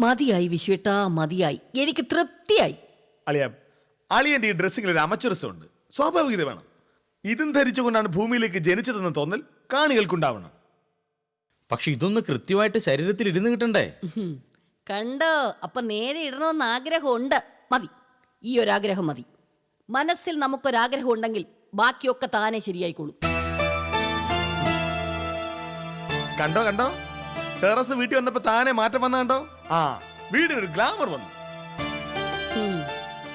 മതിയായി വിശ്വേട്ടാ, മതിയായി. എനിക്ക് തൃപ്തിയായി. അളിയന്റെ ഈ ഡ്രസ്സിംഗിൽ ഒരു അമച്ചരസമുണ്ട്, സ്വാഭാവികത വേണം. ഇതും ധരിച്ചുകൊണ്ടാണ് ഭൂമിയിലേക്ക് ജനിച്ചതെന്ന് തോന്നൽ കാണികൾക്കുണ്ടാവണം. പക്ഷെ ഇതൊന്ന് കൃത്യമായിട്ട് ശരീരത്തിൽ ഇരുന്ന് കിട്ടണ്ടേ? കണ്ടോ, അപ്പൊ നേരെ ഇടണമെന്ന് ആഗ്രഹമുണ്ട്. മതി, ഈ ഒരാഗ്രഹം മതി. മനസ്സിൽ നമുക്കൊരാഗ്രഹം ഉണ്ടെങ്കിൽ ബാക്കിയൊക്കെ താനെ ശരിയായിക്കോളും. കണ്ടോ കണ്ടോ, ടെറസ് വീട്ടിൽ വന്നപ്പോ താനെ മാറ്റം വന്ന കണ്ടോ. ആ, വീടിനൊരു ഗ്ലാമർ വന്നു.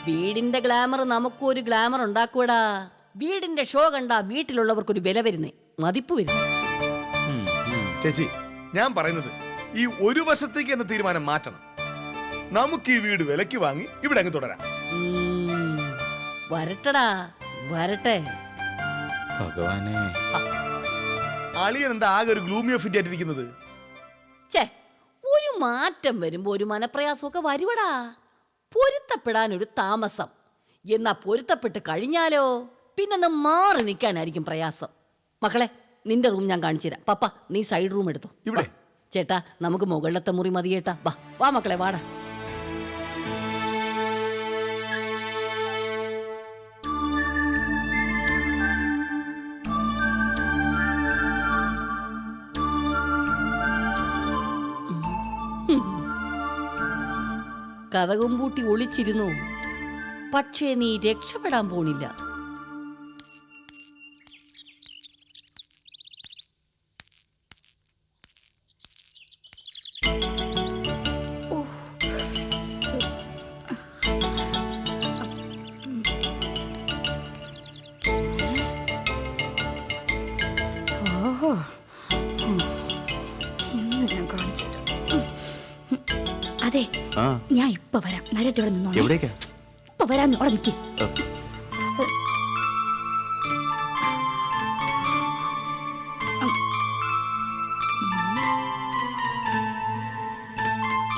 വീടിന്റെ ഗ്ലാമർ നമുക്കും ഒരു ഗ്ലാമർ ഉണ്ടാക്കൂടാ. വീടിന്റെ ഷോ കണ്ടാ വീട്ടിലുള്ളവർക്കൊരു വില വരുന്നേ, മതിപ്പ് വരുന്നേ. ചേച്ചി, ഞാൻ പറയുന്നത് ഈ ഒരു വർഷത്തേക്ക് എന്ന തീരുമാനം മാറ്റണം. നമുക്ക് ഈ വീട് വിലക്ക് വാങ്ങി ഇവിടെ അങ്ങ് തുടരാം. വരട്ടടാ, വരട്ടെ. ഭഗവാനെ, അളിയൻ എന്താ ആകെ ഒരു ഗ്ലൂമി ഓഫ് ഇന്ത്യ ആയിട്ടിരിക്കുന്നത്? ഛേ, ഒരു മാറ്റം വരുമ്പോ ഒരു മനപ്രയാസമൊക്കെ വരുവടാ. പൊരുത്തപ്പെടാനൊരു താമസം. എന്നാ പൊരുത്തപ്പെട്ട് കഴിഞ്ഞാലോ പിന്നൊന്ന് മാറി നിൽക്കാനായിരിക്കും പ്രയാസം. മക്കളെ, നിന്റെ റൂം ഞാൻ കാണിച്ചു തരാം. പപ്പ, നീ സൈഡ് റൂം എടുത്തോ. ഇവിടെ ചേട്ടാ, നമുക്ക് മുകളിലത്തെ മുറി മതിയേട്ടാ. വാ വാ മക്കളെ, വാടാ. കതകും പൂട്ടി ഒളിച്ചിരുന്നു, പക്ഷേ നീ രക്ഷപ്പെടാൻ പോണില്ല. ഓഹോ, ഇന്ന് ഞാൻ കാണിച്ചു തരാം. അതെ, ഞാൻ ഇപ്പൊ വരാം. നേരിട്ട് ഇവിടെ നിന്നോ. എവിടേക്കാ? ഇപ്പൊ വരാം, അവിടെ നിൽക്കി.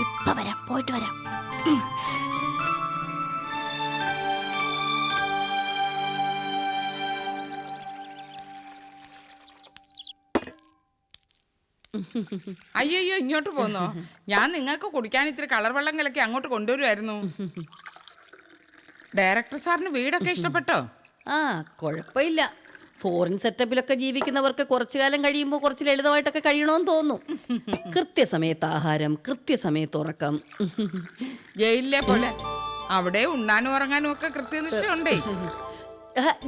ഇപ്പൊ വരാം, പോയിട്ട് വരാം. അയ്യോ, ഇങ്ങോട്ട് പോന്നോ? ഞാൻ നിങ്ങൾക്ക് കുടിക്കാൻ ഇത്തിരി കളർ വെള്ളം കലക്കി അങ്ങോട്ട് കൊണ്ടുവരുമായിരുന്നു. ഡയറക്ടർ സാറിന് വീടൊക്കെ ഇഷ്ടപ്പെട്ടോ? ആ, കുഴപ്പമില്ല. ഫോറിൻ സെറ്റപ്പിലൊക്കെ ജീവിക്കുന്നവർക്ക് കുറച്ചു കാലം കഴിയുമ്പോൾ കുറച്ച് ലളിതമായിട്ടൊക്കെ കഴിയണമെന്ന് തോന്നും. കൃത്യസമയത്ത് ആഹാരം, കൃത്യസമയത്ത് ഉറക്കം. ജയിലിലെ പോലെ അവിടെ ഉണ്ണാനും ഉറങ്ങാനും ഒക്കെ കൃത്യനിഷ്ഠയുണ്ടേ.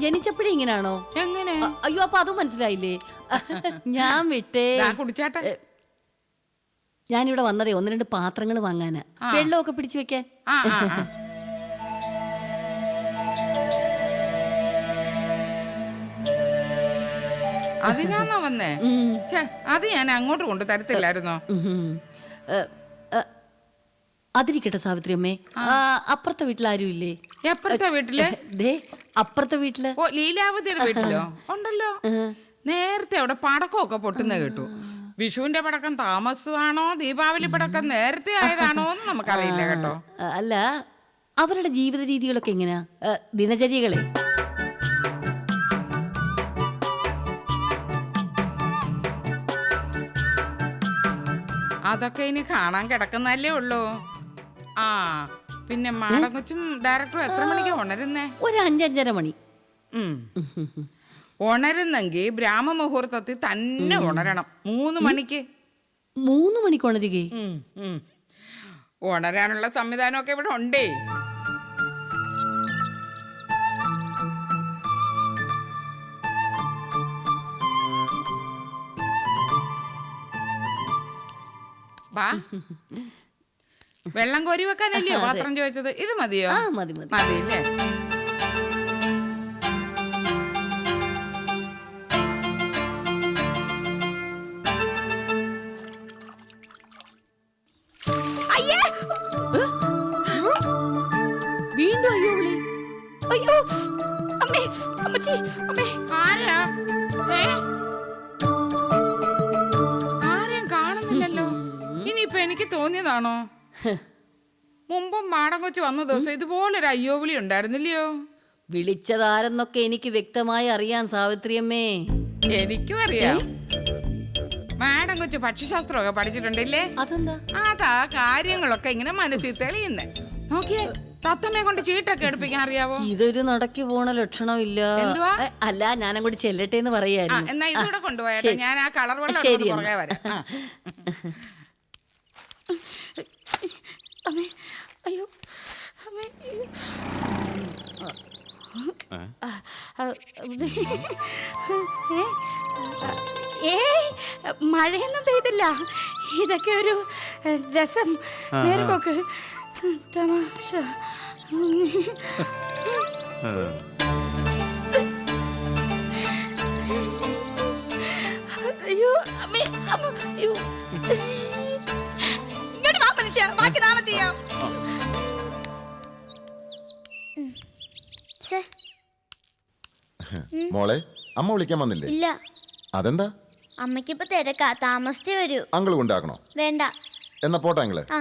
ജനിച്ചപ്പോഴേ ഇങ്ങനാണോ? എങ്ങനെ? അയ്യോ, അപ്പൊ അതും മനസ്സിലായില്ലേ? ഞാൻ വിട്ടേ. കുടിച്ചാട്ടെ. ഞാനിവിടെ വന്നതേ 1-2 പാത്രങ്ങൾ വാങ്ങാനാ, വെള്ളമൊക്കെ പിടിച്ചു വെക്കാൻ. അതിനാന്നോ വന്നേ? അത് ഞാൻ അങ്ങോട്ട് കൊണ്ട് തരത്തില്ലായിരുന്നോ? അതിരിക്കട്ടെ സാവിത്രി അമ്മേ, അപ്പുറത്തെ വീട്ടിലാരും ഇല്ലേ? എപ്പുറത്തെ വീട്ടില്? ദേ അപ്പുറത്തെ വീട്ടില്. ഓ, ലീലാവതിയുടെ വീട്ടിലോ? ഉണ്ടല്ലോ. നേരത്തെ അവിടെ പടക്കമൊക്കെ പൊട്ടുന്ന കേട്ടു. വിഷുവിന്റെ പടക്കം താമസമാണോ ദീപാവലി പടക്കം നേരത്തെ ആയതാണോ എന്ന് നമുക്കറിയില്ല കേട്ടോ. അല്ല, അവരുടെ ജീവിത രീതികളൊക്കെ എങ്ങനെയാ, ദിനചര്യകളെ? അതൊക്കെ ഇനി കാണാൻ കിടക്കുന്നല്ലേ ഉള്ളൂ. ആ, പിന്നെ മാടകൊച്ചും ഡയറക്ടറും എത്ര മണിക്കാ ഉണരുന്നേ? ഒരു 5-5:30 മണി. ഉണരുന്നെങ്കിൽ ബ്രാഹ്മമുഹൂർത്തത്തിൽ തന്നെ ഉണരണം. 3 മണിക്ക്. 3 മണിക്ക് ഉണരുകേ? ഉണരാനുള്ള സംവിധാനമൊക്കെ ഇവിടെ ഉണ്ടേ. വാ, വെള്ളം കോരി വെക്കാനല്ലയോ പാത്രം ചോദിച്ചത്? ഇത് മതിയോ? മതി മതി. മതിയല്ലേ? വീണ്ടും അയ്യോ വിളി. അയ്യോ, അമ്മേ, അമ്മച്ചി, അമ്മേ. ആരാ? ആരെയും കാണുന്നില്ലല്ലോ. ഇനിയിപ്പൊ എനിക്ക് തോന്നിയതാണോ? മുമ്പും മാടം കൊച്ചു വന്ന ദിവസം ഇതുപോലൊരു അയ്യോ വിളി ഉണ്ടായിരുന്നില്ലയോ? വിളിച്ചതാരെന്നൊക്കെ എനിക്ക് വ്യക്തമായി അറിയാം സാവിത്രിയമ്മേ. എനിക്കും അറിയാം. മാഡം കൊച്ചു പക്ഷിശാസ്ത്രമൊക്കെ പഠിച്ചിട്ടുണ്ടല്ലേ? അതെന്താ? അതാ കാര്യങ്ങളൊക്കെ ഇങ്ങനെ മനസ്സിൽ തെളിയുന്നേ. നോക്കിയേ, തത്തമ്മയെ കൊണ്ട് ചീട്ടൊക്കെ എടുപ്പിക്കാൻ അറിയാവോ? ഇതൊരു നടക്കി പോണ ലക്ഷണമില്ല. എന്തുവാ? അല്ല, ഞാനങ്ങോട്ട് ചെല്ലട്ടെ എന്ന് പറയായിരുന്നു. എന്നാ ഇതൂടെ കൊണ്ടുപോയാട്ടെ, ശരി. ഞാൻ ആ കളർ വെള്ളം ശരി എടുത്തോണ്ട് എന്നാ. പുറകെ വരാം. അമ്മേ, അയ്യോ, അമ്മേ, അയ്യോ. ഏയ്, മഴയൊന്നും പെയ്തില്ല. ഇതൊക്കെ ഒരു രസം, നേരമൊക്കെ തമാശ. അയ്യോ, അമ്മേ, അമ്മ, അയ്യോ. ഇങ്ങോട്ട് വാ മനുഷ്യ, ബാക്കി നാളെ ചെയ്യാം. മോളെ, അമ്മ വിളിക്കാൻ വന്നില്ലേ? ഇല്ല, അതെന്താ? അമ്മയ്ക്കിപ്പോ തിരക്കാ, താമസിച്ചേ വരൂ. അങ്കിൾ കൊണ്ടാക്കണോ? വേണ്ട. എന്നാ പോട്ടെ അങ്കിള്. ആ.